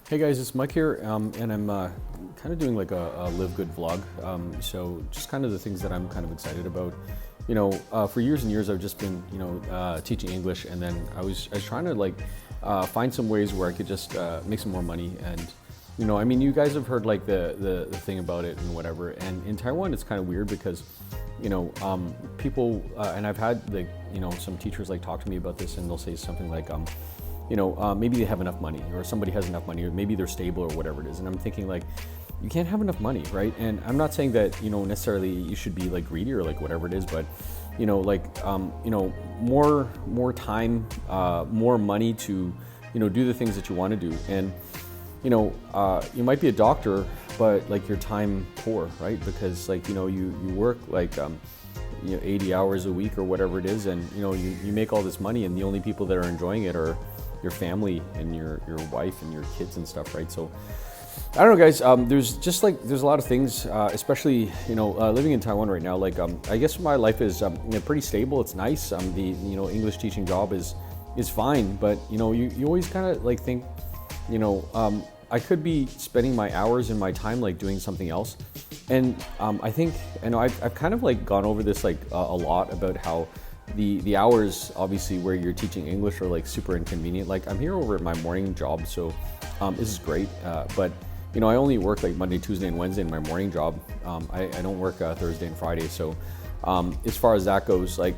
Hey guys, it's Mike here, and I'm kind of doing like a LiveGood vlog. So just kind of the things that I'm kind of excited about. You know, for years and years I've just been, teaching English, and then I was trying to like find some ways where I could just make some more money. And I mean, you guys have heard like the thing about it and whatever. And in Taiwan, it's kind of weird because people and I've had like some teachers like talk to me about this, and they'll say something like maybe they have enough money, or somebody has enough money, or maybe they're stable, or whatever it is. And I'm thinking like, you can't have enough money, right? And I'm not saying that necessarily you should be like greedy or like whatever it is, but more time, more money to do the things that you want to do. And you might be a doctor, but like your time poor, right? Because like you work like 80 hours a week or whatever it is, and you make all this money, and the only people that are enjoying it are your family and your wife and your kids and stuff, right? So I don't know, guys. There's a lot of things, especially living in Taiwan right now. Like I guess my life is pretty stable. It's nice. The English teaching job is fine, but you always kind of like think I could be spending my hours and my time like doing something else. And I think I've kind of like gone over this like a lot about how the hours obviously where you're teaching English are like super inconvenient. Like I'm here over at my morning job, so this is great, but I only work like Monday, Tuesday, and Wednesday in my morning job. I don't work Thursday and Friday. So as far as that goes, like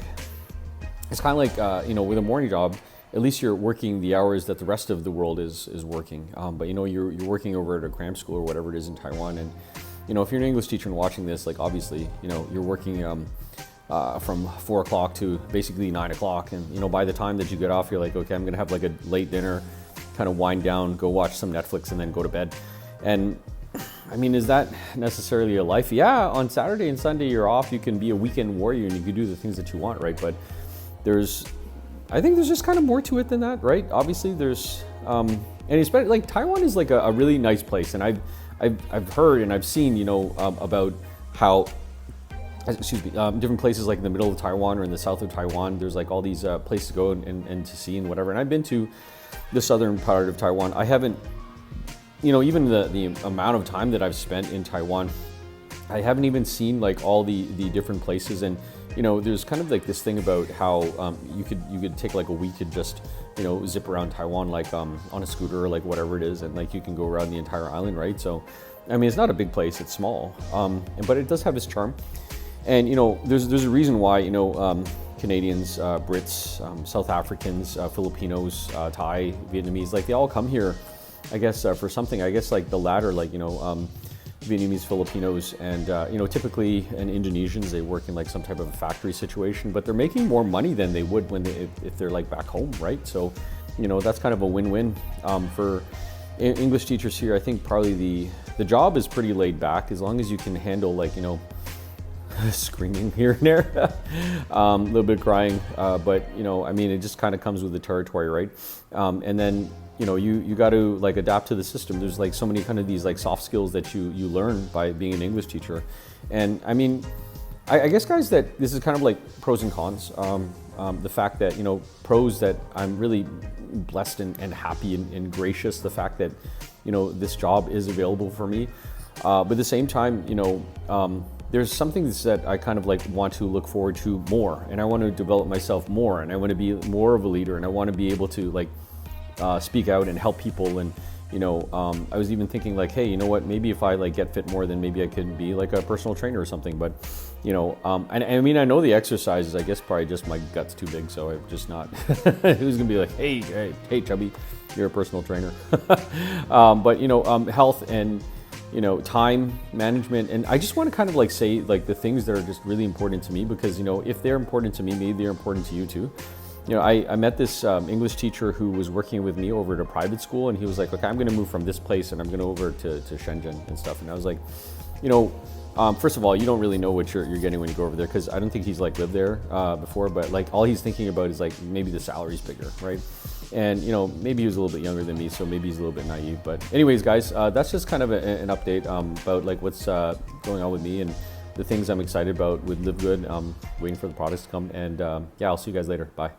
it's kind of like with a morning job, at least you're working the hours that the rest of the world is working. But you're working over at a cram school or whatever it is in Taiwan, and if you're an English teacher and watching this, like obviously you're working from 4 o'clock to basically 9 o'clock, and by the time that you get off, you're like, okay, I'm gonna have like a late dinner, kind of wind down, go watch some Netflix, and then go to bed. And I mean, is that necessarily your life? Yeah, on Saturday and Sunday you're off, you can be a weekend warrior and you can do the things that you want, right? But I think there's just kind of more to it than that, right? Obviously there's and especially like Taiwan is like a really nice place, and I've heard and I've seen about how different places like in the middle of Taiwan or in the south of Taiwan, there's like all these places to go and to see and whatever. And I've been to the southern part of Taiwan. I haven't, even the amount of time that I've spent in Taiwan, I haven't even seen like all the different places. And there's kind of like this thing about how you could take like a week to just zip around Taiwan like on a scooter or like whatever it is, and like you can go around the entire island, right? So I mean, it's not a big place, it's small, but it does have its charm. And there's a reason why Canadians, Brits, South Africans, Filipinos, Thai, Vietnamese, like they all come here, I guess for something. I guess like the latter, like Vietnamese, Filipinos, and typically and Indonesians, they work in like some type of a factory situation, but they're making more money than they would if they're like back home, right? So that's kind of a win-win for English teachers here. I think probably the job is pretty laid back, as long as you can handle like screaming here and there, a little bit of crying, but I mean, it just kind of comes with the territory, right? And then you got to like adapt to the system. There's like so many kind of these like soft skills that you learn by being an English teacher. And I mean, I guess, guys, that this is kind of like pros and cons. The fact that pros, that I'm really blessed and happy and gracious, the fact that this job is available for me, but at the same time there's some things that I kind of like want to look forward to more, and I want to develop myself more, and I want to be more of a leader, and I want to be able to like speak out and help people. And I was even thinking like, hey, maybe if I like get fit more, then maybe I could be like a personal trainer or something. But and I mean, I know the exercises, I guess probably just my gut's too big, so I'm just not who's gonna be like, hey chubby, you're a personal trainer. But health and time management, and I just want to kind of like say like the things that are just really important to me, because if they're important to me, maybe they're important to you too. I met this English teacher who was working with me over at a private school, and he was like, okay, I'm going to move from this place and I'm going to over to Shenzhen and stuff. And I was like, first of all, you don't really know what you're getting when you go over there, because I don't think he's like lived there before, but like all he's thinking about is like maybe the salary's bigger, right? And maybe he was a little bit younger than me, so maybe he's a little bit naive. But anyways, guys, that's just kind of an update about like what's going on with me and the things I'm excited about with LiveGood. Waiting for the products to come, and yeah, I'll see you guys later. Bye.